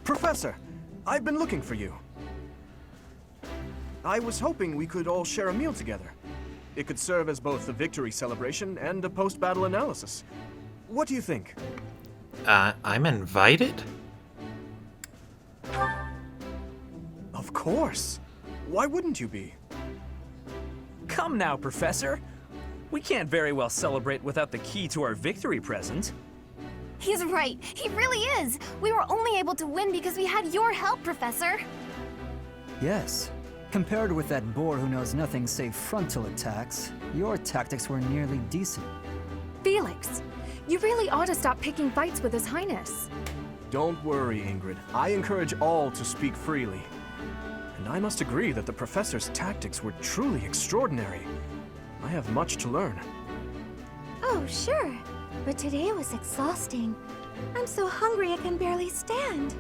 Professor, I've been looking for you. I was hoping we could all share a meal together. It could serve as both a victory celebration and a post-battle analysis. What do you think? I'm invited? Of course. Why wouldn't you be? Come now, Professor. We can't very well celebrate without the key to our victory present. He's right. He really is. We were only able to win because we had your help, Professor. Yes. Compared with that boar who knows nothing save frontal attacks, your tactics were nearly decent. Felix, you really ought to stop picking fights with His Highness. Don't worry, Ingrid. I encourage all to speak freely. And I must agree that the Professor's tactics were truly extraordinary. I have much to learn. Oh, sure. But today was exhausting. I'm so hungry I can barely stand.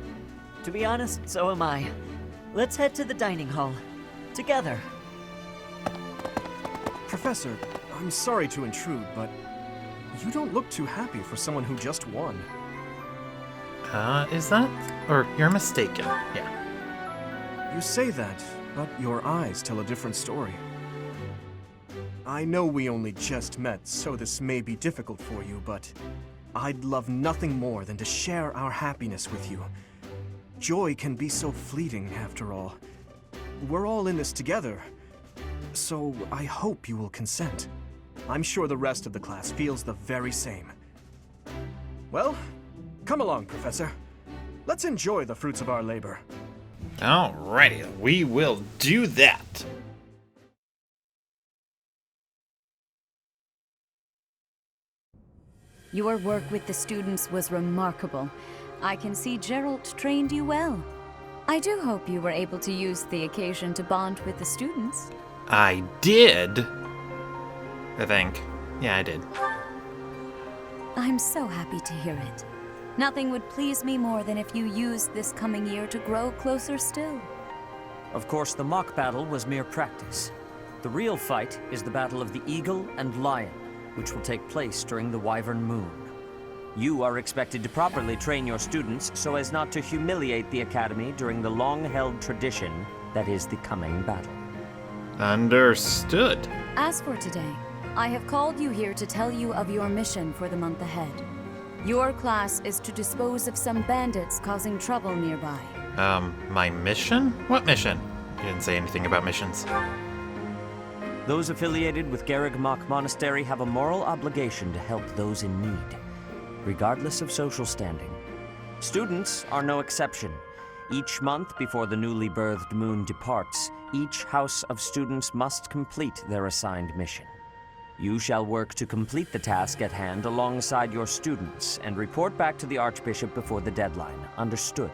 To be honest, so am I. Let's head to the dining hall. Together. Professor, I'm sorry to intrude, but you don't look too happy for someone who just won. Is that? Or you're mistaken. Yeah. You say that, but your eyes tell a different story. I know we only just met, so this may be difficult for you, but I'd love nothing more than to share our happiness with you. Joy can be so fleeting, after all. We're all in this together, so I hope you will consent. I'm sure the rest of the class feels the very same. Well, come along, Professor. Let's enjoy the fruits of our labor. Alrighty, we will do that. Your work with the students was remarkable. I can see Geralt trained you well. I do hope you were able to use the occasion to bond with the students. I did. I think. Yeah, I did. I'm so happy to hear it. Nothing would please me more than if you used this coming year to grow closer still. Of course, the mock battle was mere practice. The real fight is the battle of the Eagle and Lion, which will take place during the Wyvern Moon. You are expected to properly train your students so as not to humiliate the Academy during the long-held tradition that is the coming battle. Understood. As for today, I have called you here to tell you of your mission for the month ahead. Your class is to dispose of some bandits causing trouble nearby. My mission? What mission? You didn't say anything about missions. Those affiliated with Garrigmach Monastery have a moral obligation to help those in need, regardless of social standing. Students are no exception. Each month before the newly birthed moon departs, each house of students must complete their assigned mission. You shall work to complete the task at hand alongside your students and report back to the Archbishop before the deadline. Understood?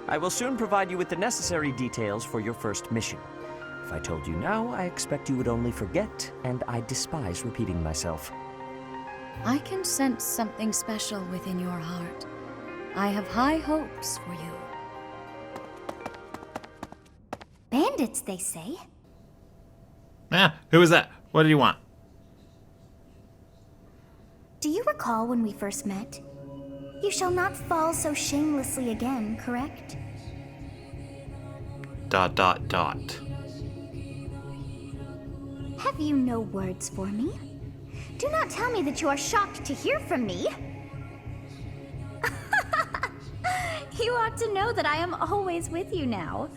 I will soon provide you with the necessary details for your first mission. If I told you now, I expect you would only forget, and I despise repeating myself. I can sense something special within your heart. I have high hopes for you. Bandits, they say. Who was that? What did you want? Do you recall when we first met? You shall not fall so shamelessly again, correct? ... Have you no words for me? Do not tell me that you are shocked to hear from me. You ought to know that I am always with you now.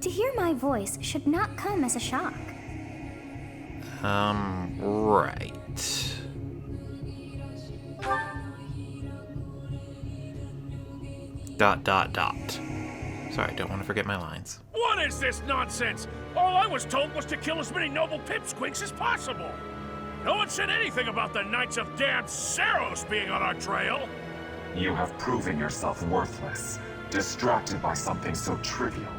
To hear my voice should not come as a shock. Right. Sorry, don't want to forget my lines. What is this nonsense? All I was told was to kill as many noble pipsqueaks as possible. No one said anything about the Knights of Dan Saros being on our trail. You have proven yourself worthless, distracted by something so trivial.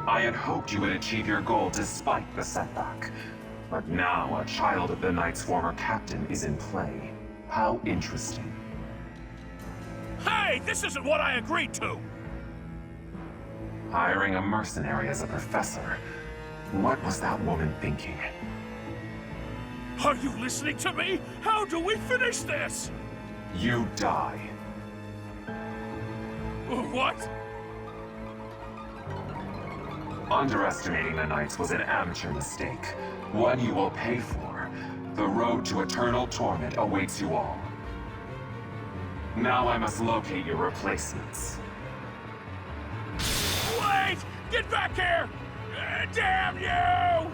I had hoped you would achieve your goal despite the setback. But now a child of the Knight's former captain is in play. How interesting. Hey, this isn't what I agreed to! Hiring a mercenary as a professor. What was that woman thinking? Are you listening to me? How do we finish this? You die. What? Underestimating the Knights was an amateur mistake, one you will pay for. The road to eternal torment awaits you all. Now I must locate your replacements. Wait! Get back here! Damn you!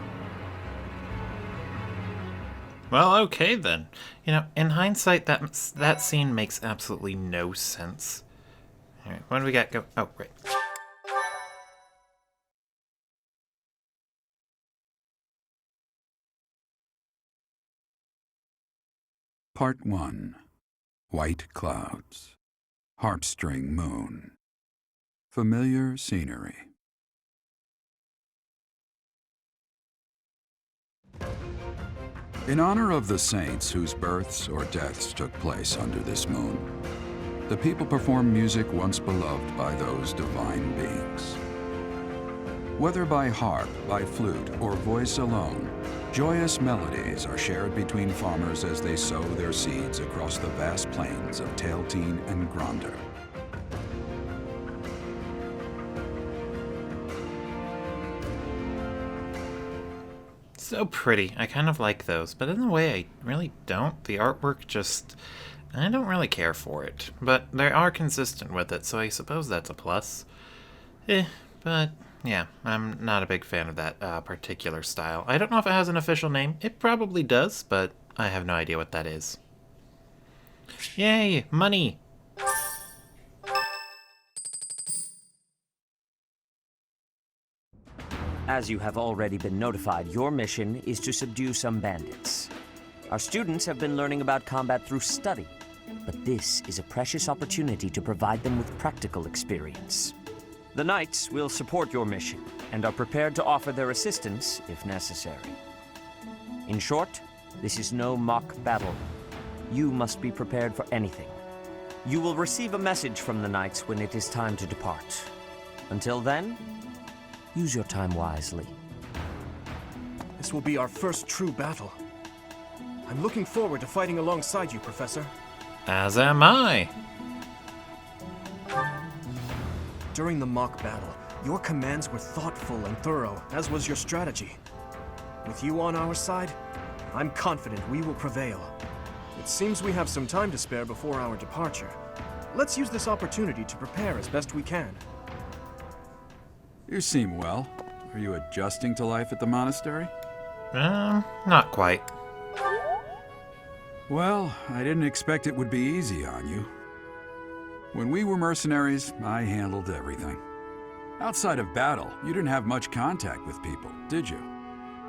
Well, okay then. You know, in hindsight, that scene makes absolutely no sense. Alright, what do we got go? Oh, great. Part 1. White Clouds. Harpstring Moon. Familiar scenery. In honor of the saints whose births or deaths took place under this moon, the people perform music once beloved by those divine beings. Whether by harp, by flute, or voice alone, joyous melodies are shared between farmers as they sow their seeds across the vast plains of Tailteen and Gronder. So pretty. I kind of like those, but in a way I really don't. The artwork just... I don't really care for it. But they are consistent with it, so I suppose that's a plus. But yeah, I'm not a big fan of that particular style. I don't know if it has an official name. It probably does, but I have no idea what that is. Yay, money! As you have already been notified, your mission is to subdue some bandits. Our students have been learning about combat through study, but this is a precious opportunity to provide them with practical experience. The Knights will support your mission and are prepared to offer their assistance if necessary. In short, this is no mock battle. You must be prepared for anything. You will receive a message from the Knights when it is time to depart. Until then, use your time wisely. This will be our first true battle. I'm looking forward to fighting alongside you, Professor. As am I! During the mock battle, your commands were thoughtful and thorough, as was your strategy. With you on our side, I'm confident we will prevail. It seems we have some time to spare before our departure. Let's use this opportunity to prepare as best we can. You seem well. Are you adjusting to life at the monastery? Not quite. Well, I didn't expect it would be easy on you. When we were mercenaries, I handled everything. Outside of battle, you didn't have much contact with people, did you?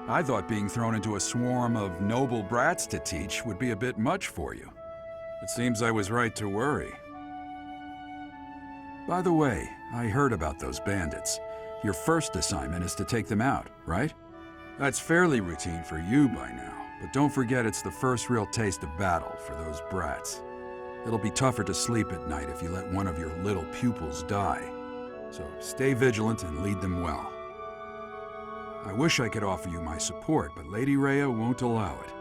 I thought being thrown into a swarm of noble brats to teach would be a bit much for you. It seems I was right to worry. By the way, I heard about those bandits. Your first assignment is to take them out, right? That's fairly routine for you by now, but don't forget it's the first real taste of battle for those brats. It'll be tougher to sleep at night if you let one of your little pupils die. So stay vigilant and lead them well. I wish I could offer you my support, but Lady Rhea won't allow it.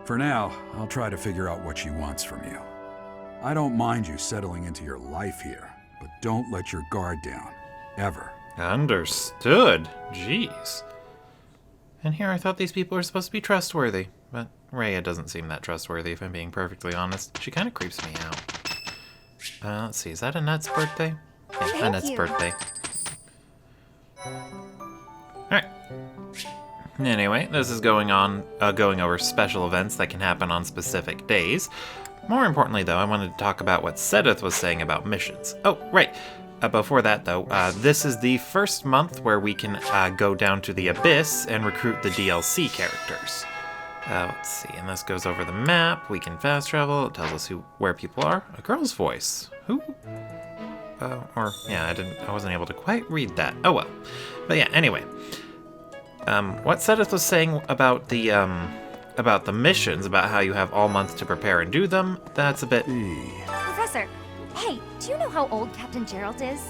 For now, I'll try to figure out what she wants from you. I don't mind you settling into your life here, but don't let your guard down. Ever. Understood. Jeez. And here I thought these people were supposed to be trustworthy, but Rhea doesn't seem that trustworthy, if I'm being perfectly honest. She kind of creeps me out. Let's see, is that Annette's birthday? Yeah, Annette's birthday. Alright. Anyway, this is going over special events that can happen on specific days. More importantly, though, I wanted to talk about what Sedith was saying about missions. Oh, right. Before that, though, this is the first month where we can go down to the Abyss and recruit the DLC characters. Let's see, and this goes over the map. We can fast travel. It tells us where people are. A girl's voice. Who? Yeah, I wasn't able to quite read that. Oh well. But yeah, anyway. What Sedith was saying about the missions, about how you have all month to prepare and do them, that's a bit... Professor, hey, do you know how old Captain Gerald is?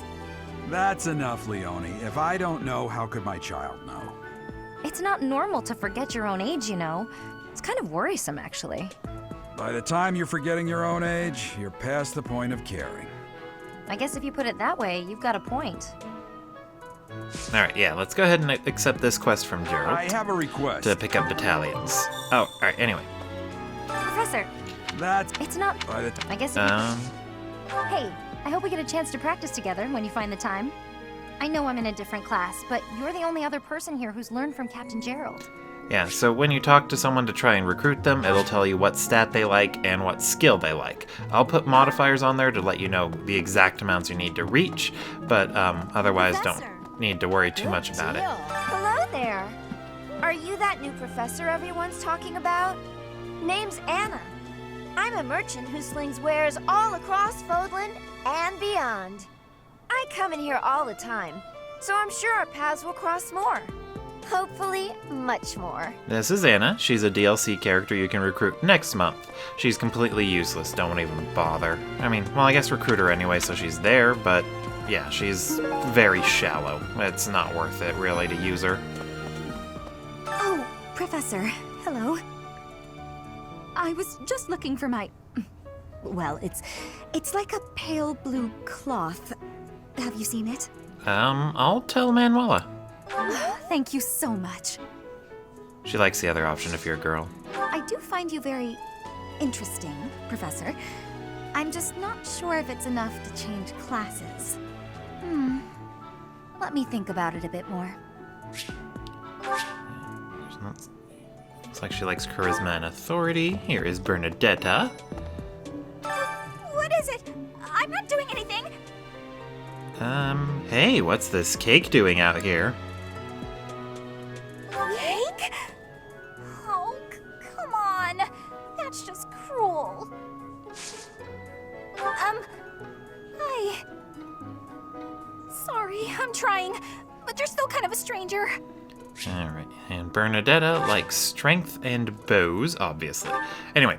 That's enough, Leonie. If I don't know, how could my child know? It's not normal to forget your own age, you know. It's kind of worrisome, actually. By the time you're forgetting your own age, you're past the point of caring. I guess if you put it that way, you've got a point. Alright, yeah, let's go ahead and accept this quest from Gerald. I have a request. To pick up battalions. Oh, alright, anyway. Professor, That's it's not... by the time. I guess if Hey, I hope we get a chance to practice together when you find the time. I know I'm in a different class, but you're the only other person here who's learned from Captain Gerald. Yeah, so when you talk to someone to try and recruit them, it'll tell you what stat they like and what skill they like. I'll put modifiers on there to let you know the exact amounts you need to reach, but otherwise don't need to worry too much about it. Hello there. Are you that new professor everyone's talking about? Name's Anna. I'm a merchant who slings wares all across Fodland and beyond. I come in here all the time, so I'm sure our paths will cross more. Hopefully, much more. This is Anna. She's a DLC character you can recruit next month. She's completely useless, don't even bother. I mean, well, I guess recruit her anyway, so she's there, but yeah, she's very shallow. It's not worth it, really, to use her. Oh, Professor. Hello. I was just looking for my... Well, it's like a pale blue cloth. Have you seen it? I'll tell Manuela. Thank you so much. She likes the other option if you're a girl. I do find you very interesting, Professor. I'm just not sure if it's enough to change classes. Let me think about it a bit more. Looks like she likes charisma and authority. Here is Bernadetta. What is it? I'm not doing anything! Hey, what's this cake doing out here? Cake? Oh, come on. That's just cruel. Hi. Sorry, I'm trying, but you're still kind of a stranger. Alright, and Bernadetta likes strength and bows, obviously. Anyway,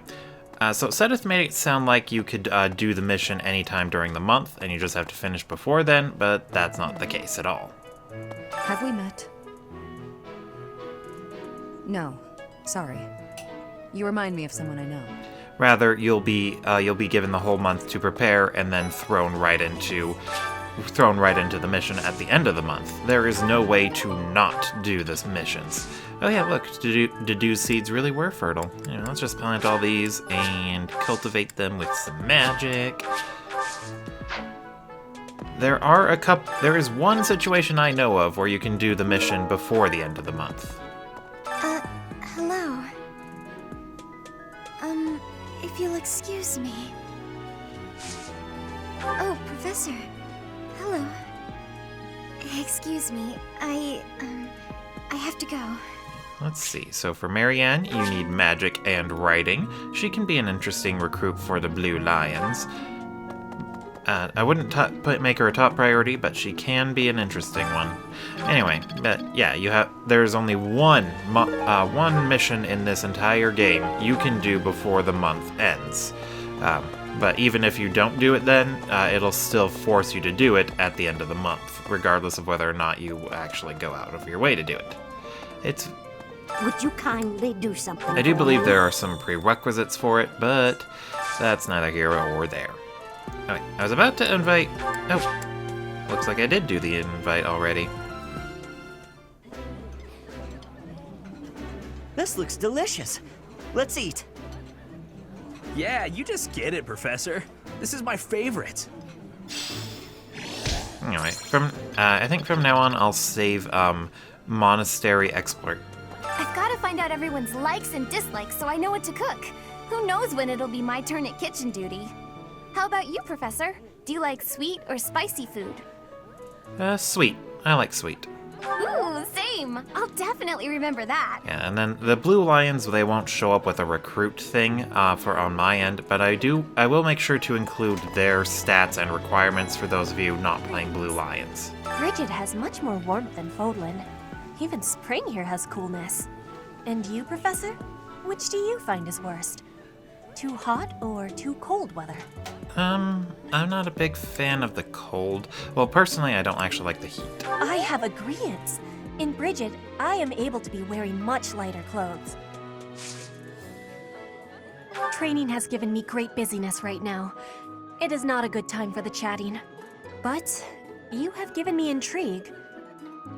so Sedith made it sound like you could do the mission anytime during the month, and you just have to finish before then, but that's not the case at all. Have we met? No. Sorry. You remind me of someone I know. Rather, you'll be given the whole month to prepare, and then thrown right into the mission at the end of the month. There is no way to not do this missions. Oh yeah, look, Dedu's seeds really were fertile. You know, let's just plant all these and cultivate them with some magic. There is one situation I know of where you can do the mission before the end of the month. Hello. If you'll excuse me. Oh, Professor. Hello. Excuse me, I have to go. Let's see, so for Marianne, you need magic and writing. She can be an interesting recruit for the Blue Lions. I wouldn't make her a top priority, but she can be an interesting one. Anyway, but yeah, there's only one mission in this entire game you can do before the month ends. But even if you don't do it then, it'll still force you to do it at the end of the month, regardless of whether or not you actually go out of your way to do it. Would you kindly do something? I do believe there are some prerequisites for it, but that's neither here or there. Alright, I was about to invite... Oh, looks like I did do the invite already. This looks delicious. Let's eat. Yeah, you just get it, Professor. This is my favorite. Anyway, I think from now on I'll save monastery exploit. I've got to find out everyone's likes and dislikes so I know what to cook. Who knows when it'll be my turn at kitchen duty? How about you, Professor? Do you like sweet or spicy food? Sweet. I like sweet. Ooh, same. I'll definitely remember that. Yeah, and then the Blue Lions, they won't show up with a recruit thing on my end, but I will make sure to include their stats and requirements for those of you not playing Blue Lions. Bridget has much more warmth than Fodland. Even spring here has coolness. And you, Professor? Which do you find is worst? Too hot or too cold weather? I'm not a big fan of the cold. Well, personally, I don't actually like the heat. I have agreeance. In Bridget, I am able to be wearing much lighter clothes. Training has given me great busyness right now. It is not a good time for the chatting. But you have given me intrigue.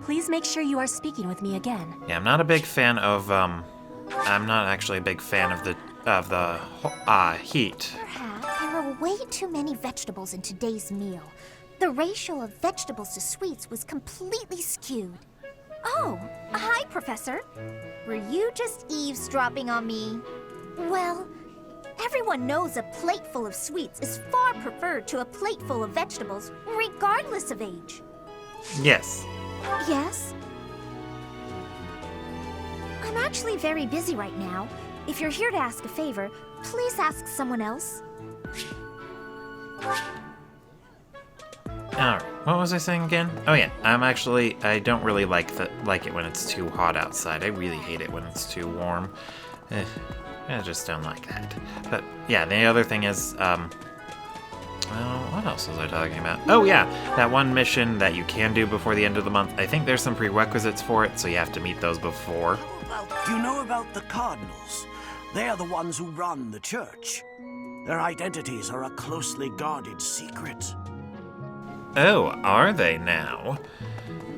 Please make sure you are speaking with me again. Yeah, I'm not a big fan of, I'm not actually a big fan of the heat. Perhaps there are way too many vegetables in today's meal. The ratio of vegetables to sweets was completely skewed. Oh, hi, Professor. Were you just eavesdropping on me? Well, everyone knows a plate full of sweets is far preferred to a plate full of vegetables, regardless of age. Yes. Yes? I'm actually very busy right now. If you're here to ask a favor, please ask someone else. Alright, what was I saying again? Oh yeah, I don't really like it when it's too hot outside. I really hate it when it's too warm. I just don't like that. But yeah, the other thing is, what else was I talking about? Oh yeah, that one mission that you can do before the end of the month. I think there's some prerequisites for it, so you have to meet those before. Do you know about the Cardinals? They are the ones who run the church. Their identities are a closely guarded secret. Oh, are they now?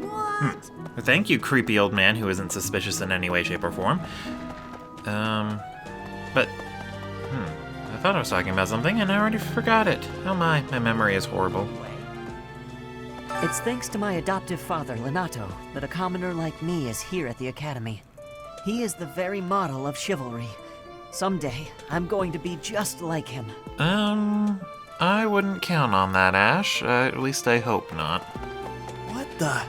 What? Thank you, creepy old man who isn't suspicious in any way, shape, or form. But, I thought I was talking about something and I already forgot it. Oh my memory is horrible. It's thanks to my adoptive father, Lenato, that a commoner like me is here at the Academy. He is the very model of chivalry. Someday, I'm going to be just like him. I wouldn't count on that, Ash. At least I hope not. What the?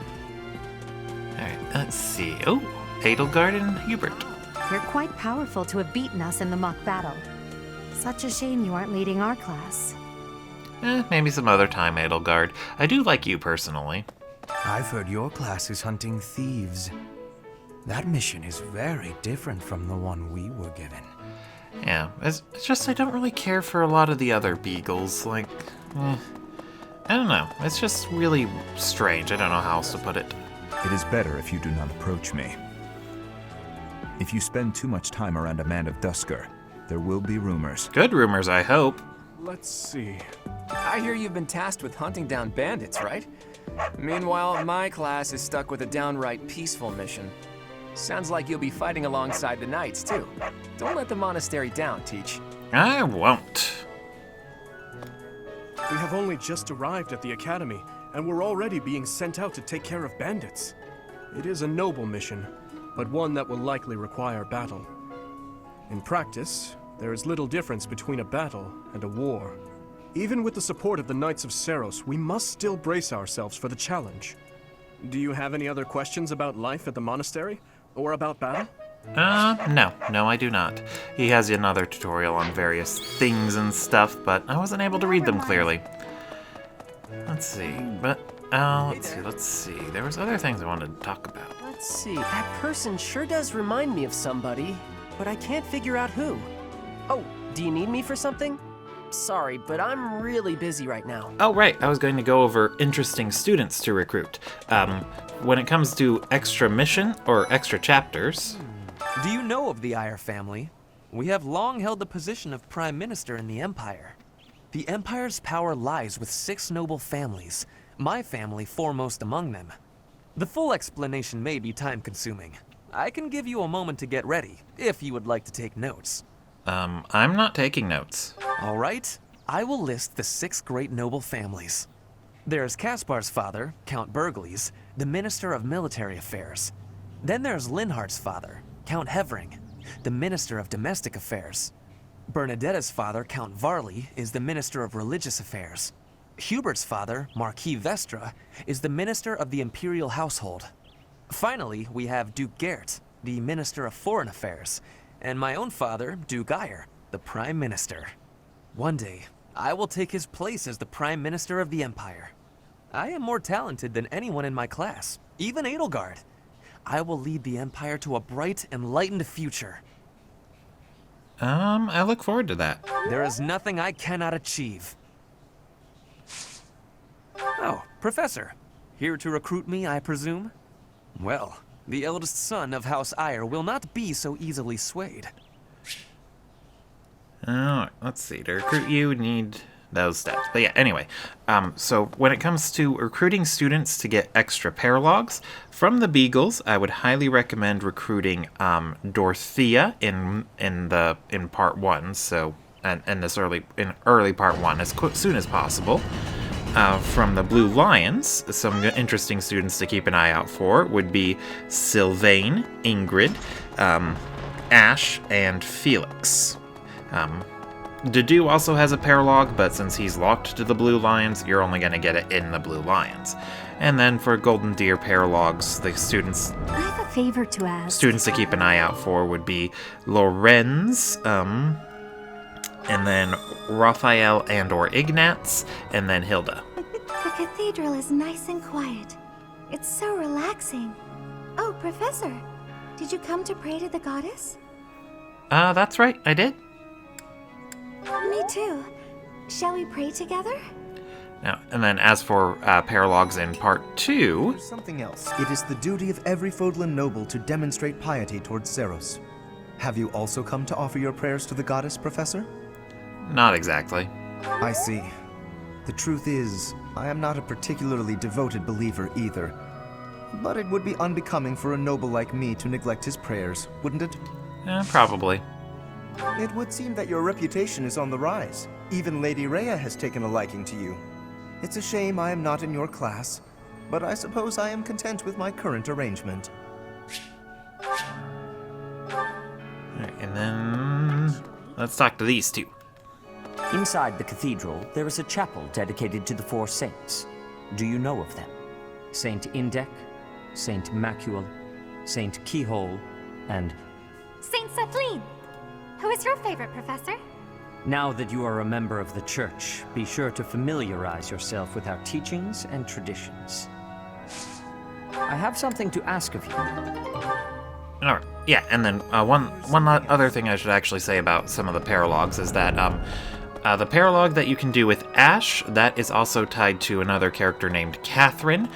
Alright, let's see. Oh, Edelgard and Hubert. You're quite powerful to have beaten us in the mock battle. Such a shame you aren't leading our class. Maybe some other time, Edelgard. I do like you personally. I've heard your class is hunting thieves. That mission is very different from the one we were given. Yeah, it's just I don't really care for a lot of the other beagles. Like, I don't know. It's just really strange. I don't know how else to put it. It is better if you do not approach me. If you spend too much time around a man of Dusker, there will be rumors. Good rumors, I hope. Let's see. I hear you've been tasked with hunting down bandits, right? Meanwhile, my class is stuck with a downright peaceful mission. Sounds like you'll be fighting alongside the knights, too. Don't let the monastery down, Teach. I won't. We have only just arrived at the academy, and we're already being sent out to take care of bandits. It is a noble mission, but one that will likely require battle. In practice, there is little difference between a battle and a war. Even with the support of the Knights of Seros, we must still brace ourselves for the challenge. Do you have any other questions about life at the monastery? Or about battle? No, I do not. He has another tutorial on various things and stuff, but I wasn't able to read them clearly. Let's see, let's see. There was other things I wanted to talk about. Let's see, that person sure does remind me of somebody, but I can't figure out who. Oh, do you need me for something? Sorry, but I'm really busy right now. Oh, right. I was going to go over interesting students to recruit. When it comes to extra mission or extra chapters... Do you know of the Eyre family? We have long held the position of Prime Minister in the Empire. The Empire's power lies with 6 noble families, my family foremost among them. The full explanation may be time-consuming. I can give you a moment to get ready, if you would like to take notes. I'm not taking notes. All right. I will list the 6 great noble families. There's Caspar's father, Count Burgles, the Minister of Military Affairs. Then there's Linhardt's father, Count Hevering, the Minister of Domestic Affairs. Bernadetta's father, Count Varley, is the Minister of Religious Affairs. Hubert's father, Marquis Vestra, is the Minister of the Imperial Household. Finally, we have Duke Gert, the Minister of Foreign Affairs, and my own father, Duke Eyre, the Prime Minister. One day, I will take his place as the Prime Minister of the Empire. I am more talented than anyone in my class, even Edelgard. I will lead the Empire to a bright, enlightened future. I look forward to that. There is nothing I cannot achieve. Oh, Professor. Here to recruit me, I presume? Well, the eldest son of House Eyre will not be so easily swayed. Let's see. To recruit you, need those stats. But yeah, anyway. So when it comes to recruiting students to get extra paralogs, from the Beagles, I would highly recommend recruiting Dorothea in part 1. So and this early part 1 as soon as possible. From the Blue Lions, some interesting students to keep an eye out for would be Sylvain, Ingrid, Ash, and Felix. Dedu also has a paralog, but since he's locked to the Blue Lions, you're only going to get it in the Blue Lions. And then for Golden Deer paralogs, the students... I have a favor to ask. Students to keep an eye out for would be Lorenz, and then Raphael and/or Ignatz, and then Hilda. The cathedral is nice and quiet. It's so relaxing. Oh, Professor, did you come to pray to the goddess? That's right, I did. Me too. Shall we pray together? Now, and then as for paralogs in part 2... Something else. It is the duty of every Fodlan noble to demonstrate piety towards Zeros. Have you also come to offer your prayers to the goddess, Professor? Not exactly. I see. The truth is, I am not a particularly devoted believer either. But it would be unbecoming for a noble like me to neglect his prayers, wouldn't it? Probably. It would seem that your reputation is on the rise. Even Lady Rhea has taken a liking to you. It's a shame I am not in your class, but I suppose I am content with my current arrangement. Alright, and then... let's talk to these two. Inside the cathedral, there is a chapel dedicated to the 4 saints. Do you know of them? Saint Indec, Saint Macule, Saint Keyhole, and... Saint Sapline! Who is your favorite, Professor? Now that you are a member of the Church, be sure to familiarize yourself with our teachings and traditions. I have something to ask of you. Alright, yeah, and then one other thing I should actually say about some of the paralogs is that the paralog that you can do with Ash, that is also tied to another character named Catherine.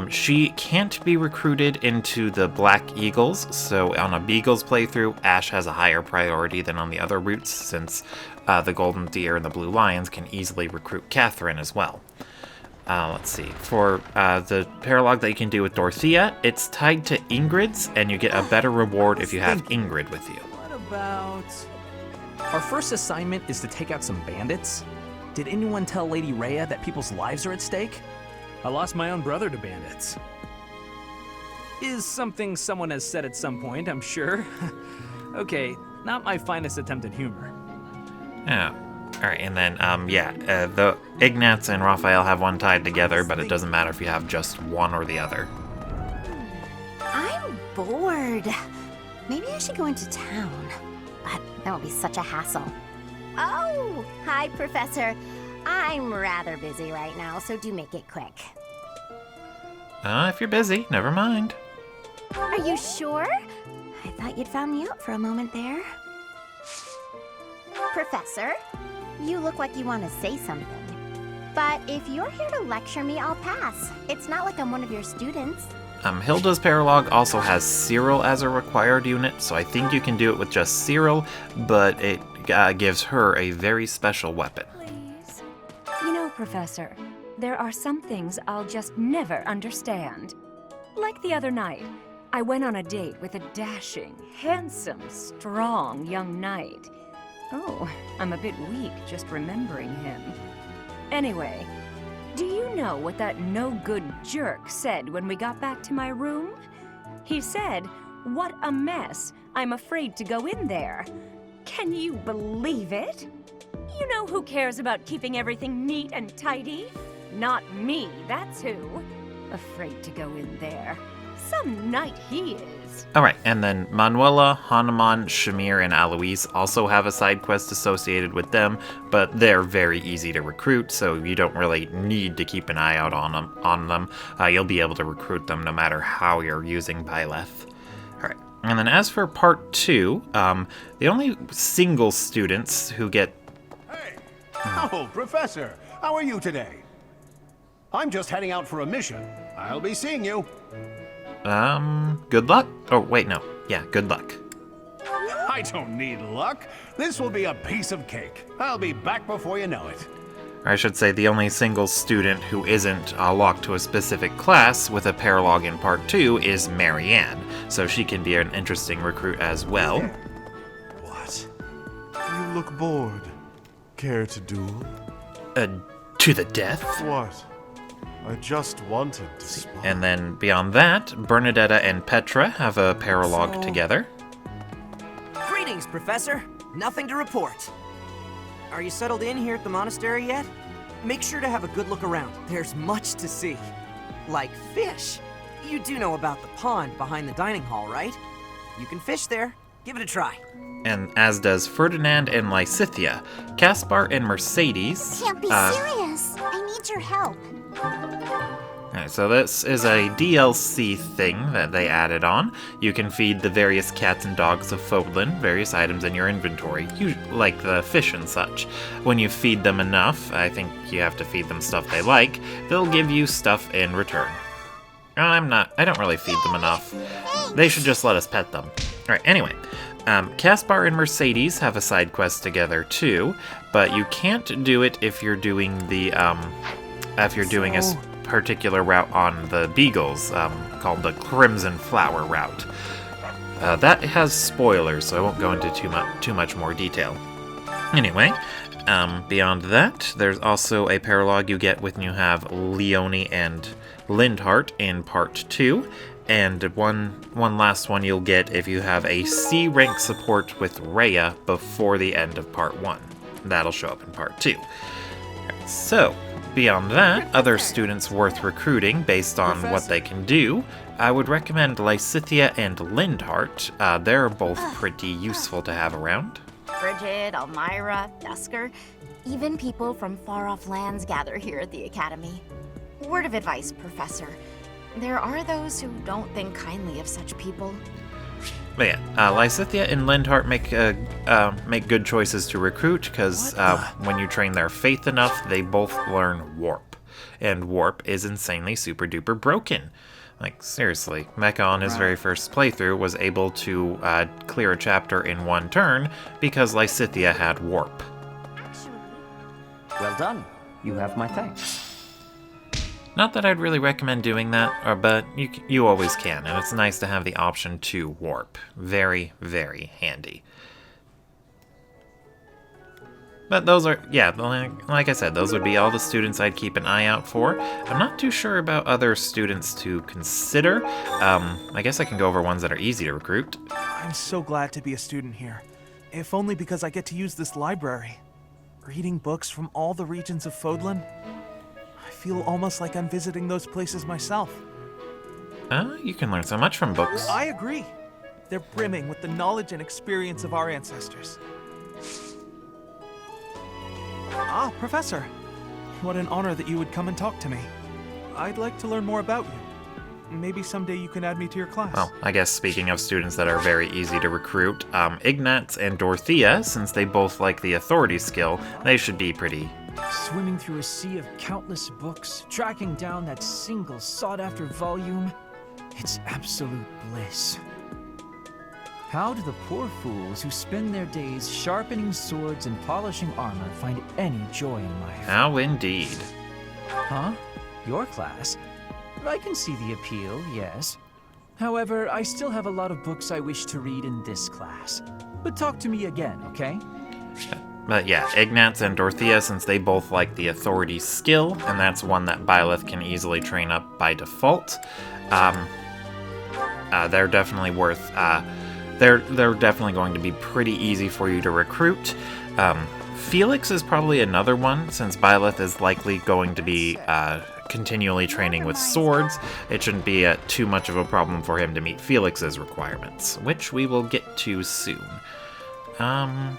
She can't be recruited into the Black Eagles, so on a Beagles playthrough, Ash has a higher priority than on the other routes, since the Golden Deer and the Blue Lions can easily recruit Catherine as well. Let's see. For the paralog that you can do with Dorothea, it's tied to Ingrid's, and you get a better reward if you have Ingrid with you. What about... Our first assignment is to take out some bandits? Did anyone tell Lady Rhea that people's lives are at stake? I lost my own brother to bandits. Is something someone has said at some point, I'm sure. Okay, not my finest attempt at humor. Yeah. Alright, and then, the Ignatz and Raphael have one tied together, but it doesn't matter if you have just one or the other. I'm bored. Maybe I should go into town. But that would be such a hassle. Oh, hi, Professor. I'm rather busy right now, so do make it quick. If you're busy, never mind. Are you sure? I thought you'd found me out for a moment there. Professor, you look like you want to say something. But if you're here to lecture me, I'll pass. It's not like I'm one of your students. Hilda's paralog also has Cyril as a required unit, so I think you can do it with just Cyril, but it gives her a very special weapon. Please. You know, Professor, there are some things I'll just never understand. Like the other night, I went on a date with a dashing, handsome, strong young knight. Oh, I'm a bit weak just remembering him. Anyway, do you know what that no-good jerk said when we got back to my room? He said, "What a mess. I'm afraid to go in there." Can you believe it? You know who cares about keeping everything neat and tidy? Not me, that's who. Afraid to go in there. Some knight he is. Alright, and then Manuela, Hanuman, Shamir, and Alois also have a side quest associated with them, but they're very easy to recruit, so you don't really need to keep an eye out on them. You'll be able to recruit them no matter how you're using Byleth. Alright, and then as for part 2, the only single students who get... Oh, Professor, how are you today? I'm just heading out for a mission. I'll be seeing you. Good luck? Oh, wait, no. Yeah, good luck. I don't need luck. This will be a piece of cake. I'll be back before you know it. Or I should say, the only single student who isn't locked to a specific class with a paralog in Part 2 is Marianne, so she can be an interesting recruit as well. What? You look bored. Care to duel? To the death? What? I just wanted to spy. And then beyond that, Bernadetta and Petra have a paralog together. Greetings, Professor. Nothing to report. Are you settled in here at the monastery yet? Make sure to have a good look around. There's much to see. Like fish. You do know about the pond behind the dining hall, right? You can fish there. Give it a try. And as does Ferdinand and Lysithia. Caspar and Mercedes... Can't be serious. I need your help. Alright, so this is a DLC thing that they added on. You can feed the various cats and dogs of Fodlan various items in your inventory, like the fish and such. When you feed them enough, I think you have to feed them stuff they like, they'll give you stuff in return. I don't really feed them enough. They should just let us pet them. Alright, anyway. Caspar and Mercedes have a side quest together too, but you can't do it if you're doing the, a particular route on the Beagles, called the Crimson Flower route. That has spoilers, so I won't go into too much more detail. Anyway, beyond that, there's also a paralog you get when you have Leonie and Lindhart in Part 2, and one last one you'll get if you have a C rank support with Rhea before the end of Part 1. That'll show up in Part 2. Right, so, beyond that, other students worth recruiting based on what they can do, I would recommend Lysithia and Lindhart. They're both pretty useful to have around. Bridget, Elmira, Dusker, even people from far-off lands gather here at the Academy. Word of advice, Professor. There are those who don't think kindly of such people. But yeah, Lysithia and Lindhart make good choices to recruit, because when you train their faith enough, they both learn Warp. And Warp is insanely super-duper broken. Like, seriously, Mecha on his very first playthrough was able to clear a chapter in one turn because Lysithia had Warp. Well done. You have my thanks. Not that I'd really recommend doing that, but you always can, and it's nice to have the option to warp. Very, very handy. But those are, yeah, like I said, those would be all the students I'd keep an eye out for. I'm not too sure about other students to consider. I guess I can go over ones that are easy to recruit. I'm so glad to be a student here, if only because I get to use this library. Reading books from all the regions of Fodlan, I feel almost like I'm visiting those places myself. You can learn so much from books. I agree. They're brimming with the knowledge and experience of our ancestors. Ah, Professor. What an honor that you would come and talk to me. I'd like to learn more about you. Maybe someday you can add me to your class. Well, I guess speaking of students that are very easy to recruit, Ignatz and Dorothea, since they both like the authority skill, they should be pretty... Swimming through a sea of countless books, tracking down that single sought-after volume, it's absolute bliss. How do the poor fools who spend their days sharpening swords and polishing armor find any joy in life? How indeed. Huh? Your class? I can see the appeal, yes. However, I still have a lot of books I wish to read in this class. But talk to me again, okay? But yeah, Ignatz and Dorothea, since they both like the authority skill, and that's one that Byleth can easily train up by default, they're definitely worth... They're definitely going to be pretty easy for you to recruit. Felix is probably another one, since Byleth is likely going to be continually training with swords. It shouldn't be too much of a problem for him to meet Felix's requirements, which we will get to soon. Well,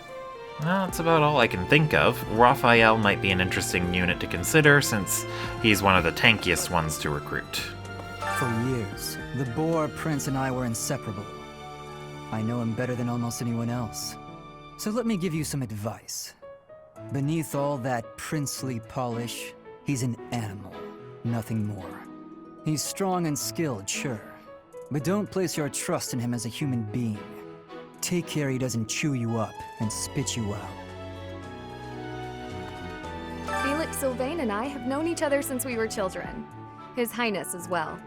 that's about all I can think of. Raphael might be an interesting unit to consider, since he's one of the tankiest ones to recruit. For years, the Boar Prince and I were inseparable. I know him better than almost anyone else. So let me give you some advice. Beneath all that princely polish, he's an animal, nothing more. He's strong and skilled, sure, but don't place your trust in him as a human being. Take care he doesn't chew you up and spit you out. Sylvain and I have known each other since we were children. His Highness as well.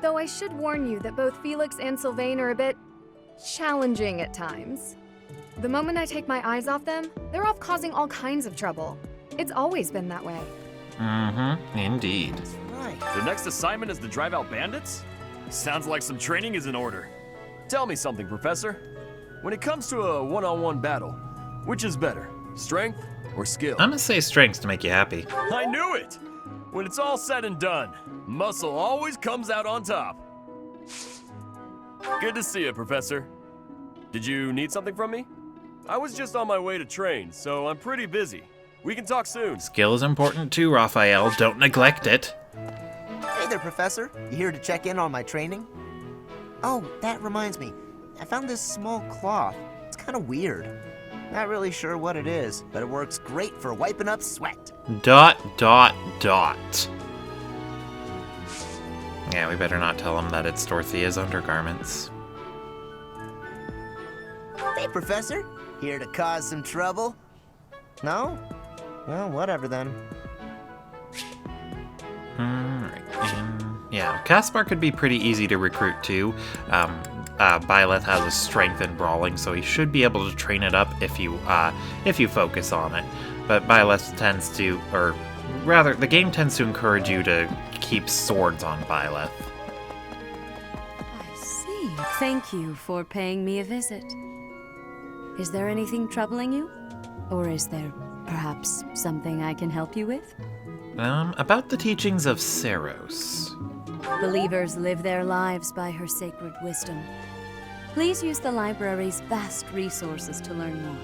Though I should warn you that both Felix and Sylvain are a bit challenging at times. The moment I take my eyes off them, they're off causing all kinds of trouble. It's always been that way. Mm-hmm, indeed. The next assignment is to drive out bandits? Sounds like some training is in order. Tell me something, Professor. When it comes to a one-on-one battle, which is better, strength or skill? I'm gonna say strengths to make you happy. I knew it! When it's all said and done, muscle always comes out on top. Good to see you, Professor. Did you need something from me? I was just on my way to train, so I'm pretty busy. We can talk soon. Skill is important too, Raphael. Don't neglect it. Hey there, Professor. You here to check in on my training? Oh, that reminds me. I found this small cloth. It's kind of weird. Not really sure what it is, but it works great for wiping up sweat. ... Yeah, we better not tell him that it's Dorothea's undergarments. Hey, Professor. Here to cause some trouble? No? Well, whatever then. Alright, yeah, Caspar could be pretty easy to recruit too. Byleth has a strength in brawling, so he should be able to train it up if you focus on it. But Byleth tends to, or rather, the game tends to encourage you to keep swords on Byleth. I see. Thank you for paying me a visit. Is there anything troubling you? Or is there perhaps something I can help you with? About the teachings of Seros. Believers live their lives by her sacred wisdom. Please use the library's vast resources to learn more.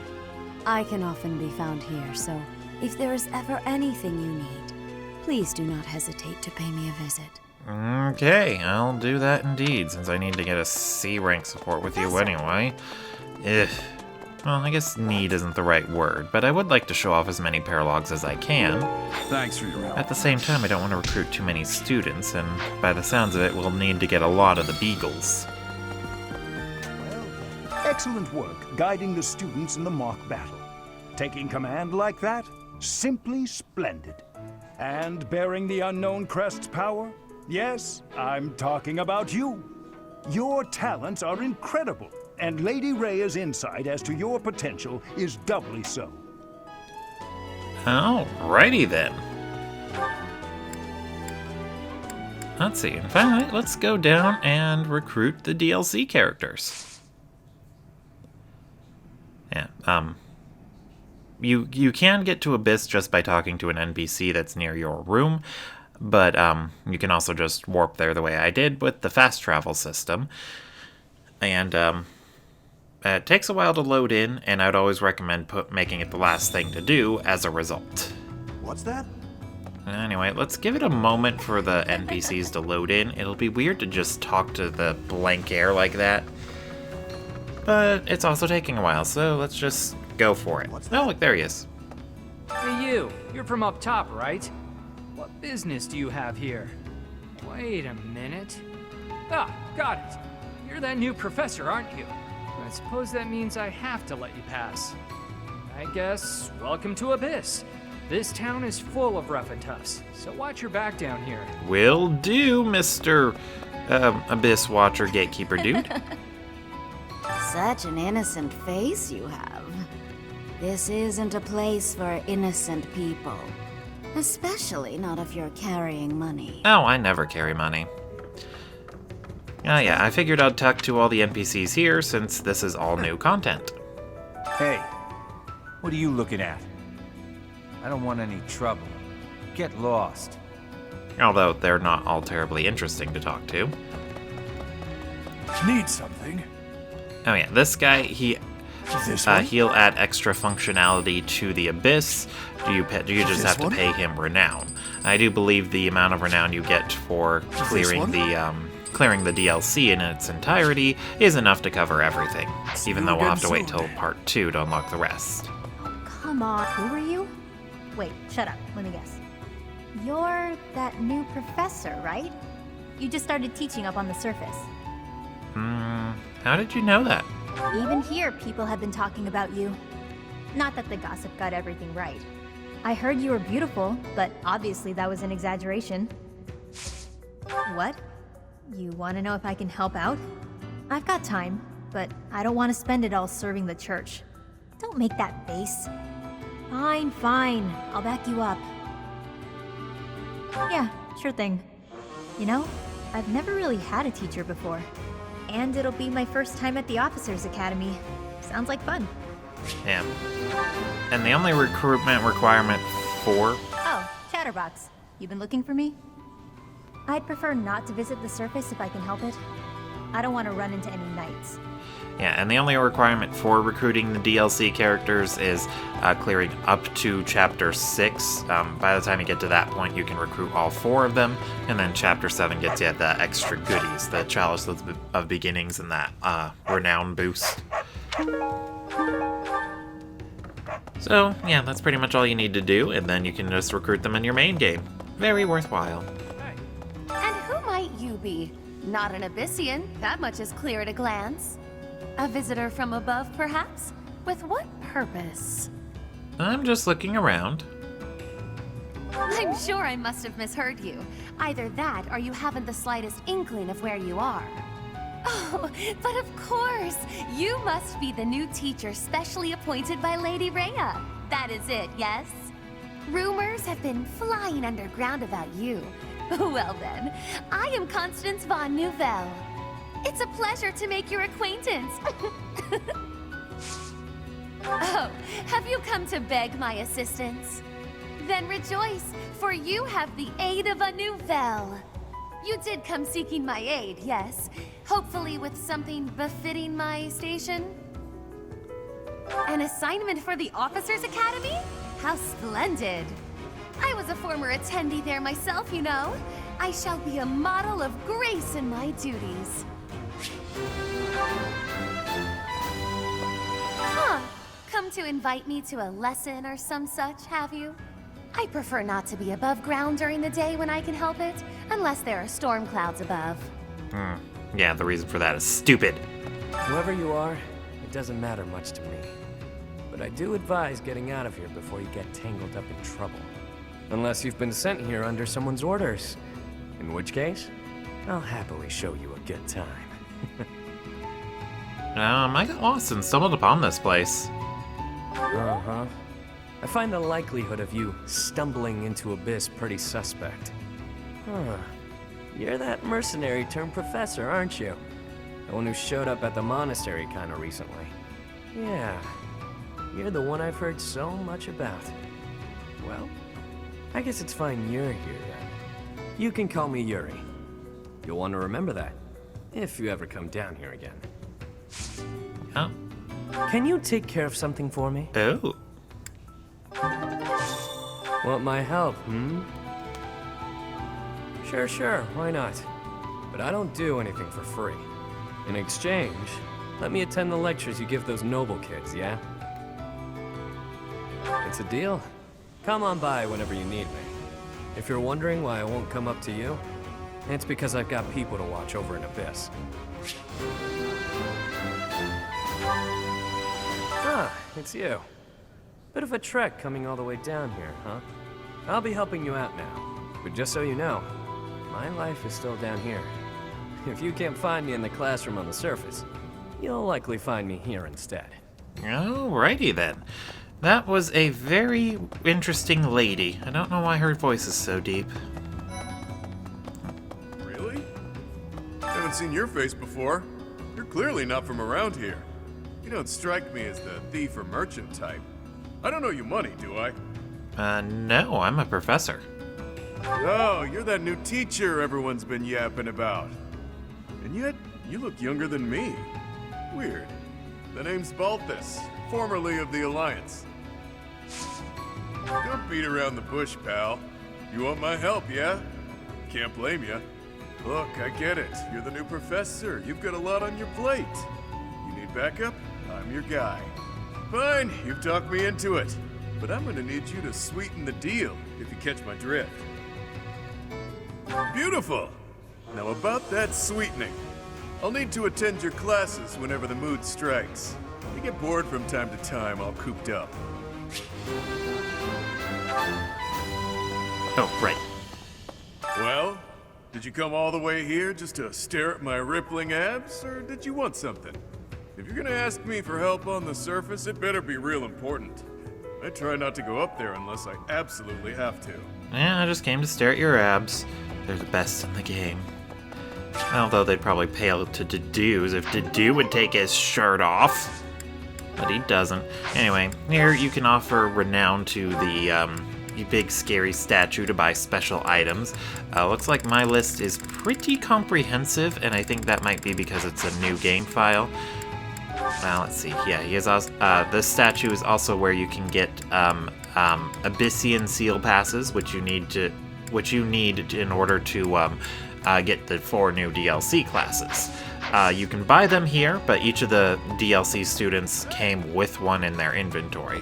I can often be found here, so if there is ever anything you need, please do not hesitate to pay me a visit. Okay, I'll do that indeed, since I need to get a C rank support with you anyway. Ugh. Well, I guess need isn't the right word, but I would like to show off as many paralogs as I can. Thanks for your help. At the same time, I don't want to recruit too many students, and by the sounds of it, we'll need to get a lot of the beagles. Excellent work guiding the students in the mock battle. Taking command like that? Simply splendid. And bearing the unknown crest's power? Yes, I'm talking about you. Your talents are incredible, and Lady Rhea's insight as to your potential is doubly so. Alrighty then. Let's see. In fact, let's go down and recruit the DLC characters. Yeah, you can get to Abyss just by talking to an NPC that's near your room, but you can also just warp there the way I did with the fast travel system. And it takes a while to load in, and I'd always recommend making it the last thing to do as a result. What's that? Anyway, let's give it a moment for the NPCs to load in. It'll be weird to just talk to the blank air like that. But it's also taking a while, so let's just go for it. Oh, look, there he is. Hey you, you're from up top, right? What business do you have here? Wait a minute. Ah, got it. You're that new professor, aren't you? I suppose that means I have to let you pass. I guess, welcome to Abyss. This town is full of rough and toughs, so watch your back down here. Will do, Mr. Abyss Watcher Gatekeeper dude. Such an innocent face you have. This isn't a place for innocent people. Especially not if you're carrying money. Oh, I never carry money. Ah, yeah, I figured I'd talk to all the NPCs here since this is all new content. Hey, what are you looking at? I don't want any trouble. Get lost. Although they're not all terribly interesting to talk to. Need something? Oh yeah, this guy, he'll add extra functionality to the Abyss. Do you just have to pay him renown? I do believe the amount of renown you get for clearing the DLC in its entirety is enough to cover everything, even though we'll have to wait till part 2 to unlock the rest. Come on, who are you? Wait, shut up. Let me guess. You're that new professor, right? You just started teaching up on the surface. How did you know that? Even here, people have been talking about you. Not that the gossip got everything right. I heard you were beautiful, but obviously that was an exaggeration. What? You want to know if I can help out? I've got time, but I don't want to spend it all serving the church. Don't make that face. Fine, fine. I'll back you up. Yeah, sure thing. You know, I've never really had a teacher before. And it'll be my first time at the Officers Academy. Sounds like fun. Yeah. And the only recruitment requirement for... Oh, Chatterbox. You been looking for me? I'd prefer not to visit the surface if I can help it. I don't want to run into any knights. Yeah, and the only requirement for recruiting the DLC characters is clearing up to Chapter 6. By the time you get to that point, you can recruit all 4 of them, and then Chapter 7 gets you the extra goodies, the Chalice of Beginnings and that Renown boost. So, yeah, that's pretty much all you need to do, and then you can just recruit them in your main game. Very worthwhile. And who might you be? Not an Abyssian, that much is clear at a glance. A visitor from above, perhaps? With what purpose? I'm just looking around. I'm sure I must have misheard you. Either that, or you haven't the slightest inkling of where you are. Oh, but of course! You must be the new teacher specially appointed by Lady Rhea. That is it, yes? Rumors have been flying underground about you. Well then, I am Constance von Nouvelle. It's a pleasure to make your acquaintance. Oh, have you come to beg my assistance? Then rejoice, for you have the aid of a Nouvelle. You did come seeking my aid, yes. Hopefully with something befitting my station? An assignment for the Officers Academy? How splendid. I was a former attendee there myself, you know. I shall be a model of grace in my duties. Huh. Come to invite me to a lesson or some such, have you? I prefer not to be above ground during the day when I can help it, unless there are storm clouds above. Yeah, the reason for that is stupid. Whoever you are, it doesn't matter much to me. But I do advise getting out of here before you get tangled up in trouble. Unless you've been sent here under someone's orders. In which case, I'll happily show you a good time. I got lost and stumbled upon this place. Uh-huh. I find the likelihood of you stumbling into Abyss pretty suspect. Huh. You're that mercenary turned professor, aren't you? The one who showed up at the monastery kinda recently. Yeah. You're the one I've heard so much about. Well, I guess it's fine you're here then. You can call me Yuri. You'll want to remember that, if you ever come down here again. Oh. Can you take care of something for me? Oh. Want my help, Sure, why not? But I don't do anything for free. In exchange, let me attend the lectures you give those noble kids, yeah? It's a deal. Come on by whenever you need me. If you're wondering why I won't come up to you, it's because I've got people to watch over in Abyss. Ah, it's you. Bit of a trek coming all the way down here, huh? I'll be helping you out now. But just so you know, my life is still down here. If you can't find me in the classroom on the surface, you'll likely find me here instead. Alrighty then. That was a very interesting lady. I don't know why her voice is so deep. Really? Haven't seen your face before. You're clearly not from around here. You don't strike me as the thief or merchant type. I don't owe you money, do I? No, I'm a professor. Oh, you're that new teacher everyone's been yapping about. And yet, you look younger than me. Weird. The name's Balthus, formerly of the Alliance. Don't beat around the bush, pal. You want my help, yeah? Can't blame you. Look, I get it. You're the new professor. You've got a lot on your plate. You need backup? I'm your guy. Fine, you've talked me into it. But I'm gonna need you to sweeten the deal, if you catch my drift. Beautiful! Now about that sweetening. I'll need to attend your classes whenever the mood strikes. I get bored from time to time all cooped up. Oh, right. Well, did you come all the way here just to stare at my rippling abs, or did you want something? If you're gonna ask me for help on the surface, it better be real important. I try not to go up there unless I absolutely have to. Yeah, I just came to stare at your abs. They're the best in the game. Although they'd probably pale to Dedue's if Dedue would take his shirt off. But he doesn't. Anyway, here you can offer renown to the big scary statue to buy special items. Looks like my list is pretty comprehensive, and I think that might be because it's a new game file. Let's see. Yeah, he is also, this statue is also where you can get Abyssian seal passes, which you need in order to get the 4 new DLC classes. You can buy them here, but each of the DLC students came with one in their inventory.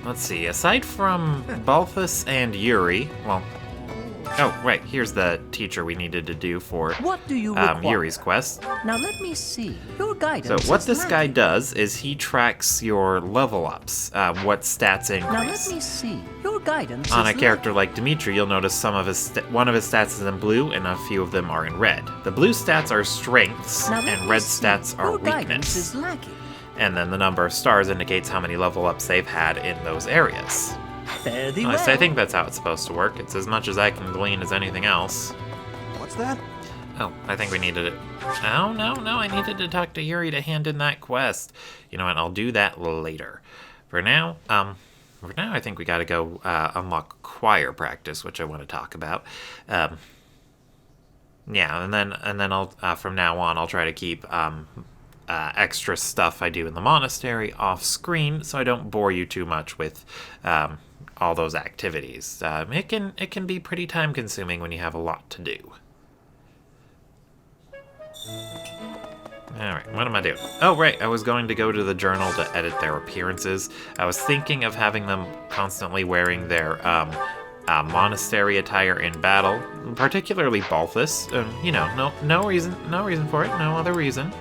Let's see. Aside from Balthus and Yuri, well, oh right, here's the teacher we needed to do for What do you require? Yuri's quest. Now let me see. Your guidance. So what is this guy lacking. does is he tracks your level ups, what stats increase. Now let me see. Your guidance On a is character like Dimitri, you'll notice one of his stats is in blue and a few of them are in red. The blue stats are strengths Now let and me red see. stats are Your guidance weakness. is lacking. And then the number of stars indicates how many level ups they've had in those areas. Fare thee At least well. I think that's how it's supposed to work. It's as much as I can glean as anything else. What's that? Oh, I think we needed it. No, I needed to talk to Yuri to hand in that quest. You know what, I'll do that later. For now, I think we gotta go unlock choir practice, which I want to talk about. Yeah, and then I'll from now on I'll try to keep extra stuff I do in the monastery off screen, so I don't bore you too much with all those activities. It can be pretty time consuming when you have a lot to do. Alright, what am I doing? Oh, right, I was going to go to the journal to edit their appearances. I was thinking of having them constantly wearing their monastery attire in battle, particularly Balthus. You know, no reason for it, no other reason.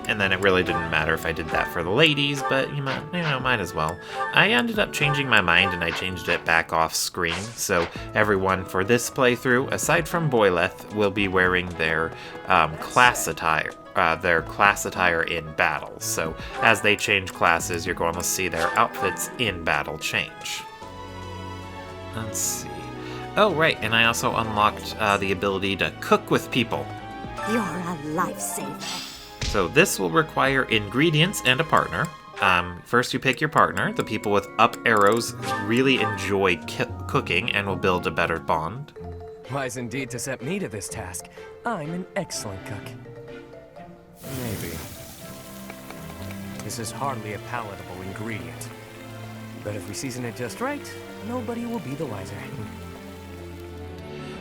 And then it really didn't matter if I did that for the ladies, but you might as well. I ended up changing my mind and I changed it back off screen, so everyone for this playthrough, aside from Boyleth, will be wearing their class attire in battle. So as they change classes, you're going to see their outfits in battle change. Let's see. Oh, right, and I also unlocked the ability to cook with people. You're a lifesaver. So this will require ingredients and a partner. First you pick your partner. The people with up arrows really enjoy cooking and will build a better bond. Wise indeed to set me to this task. I'm an excellent cook. Maybe. This is hardly a palatable ingredient. But if we season it just right, nobody will be the wiser.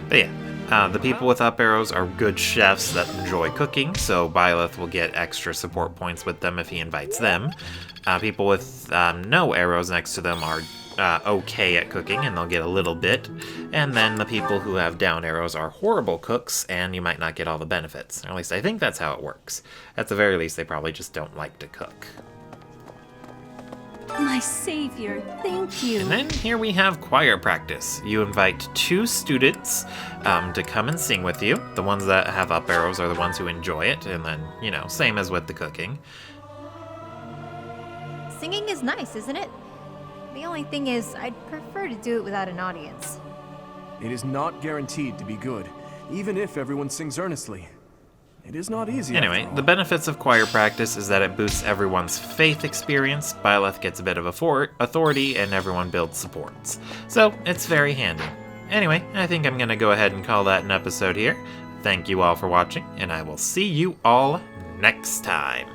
But yeah, the people with up arrows are good chefs that enjoy cooking, so Byleth will get extra support points with them if he invites them. People with no arrows next to them are okay at cooking, and they'll get a little bit. And then the people who have down arrows are horrible cooks, and you might not get all the benefits. Or at least I think that's how it works. At the very least, they probably just don't like to cook. My savior, thank you. And then here we have choir practice. You invite 2 students to come and sing with you. The ones that have up arrows are the ones who enjoy it, and then, same as with the cooking. Singing is nice, isn't it? The only thing is, I'd prefer to do it without an audience. It is not guaranteed to be good, even if everyone sings earnestly. It is not easy. Anyway, the benefits of choir practice is that it boosts everyone's faith experience, Byleth gets a bit of authority, and everyone builds supports. So, it's very handy. Anyway, I think I'm gonna go ahead and call that an episode here. Thank you all for watching, and I will see you all next time.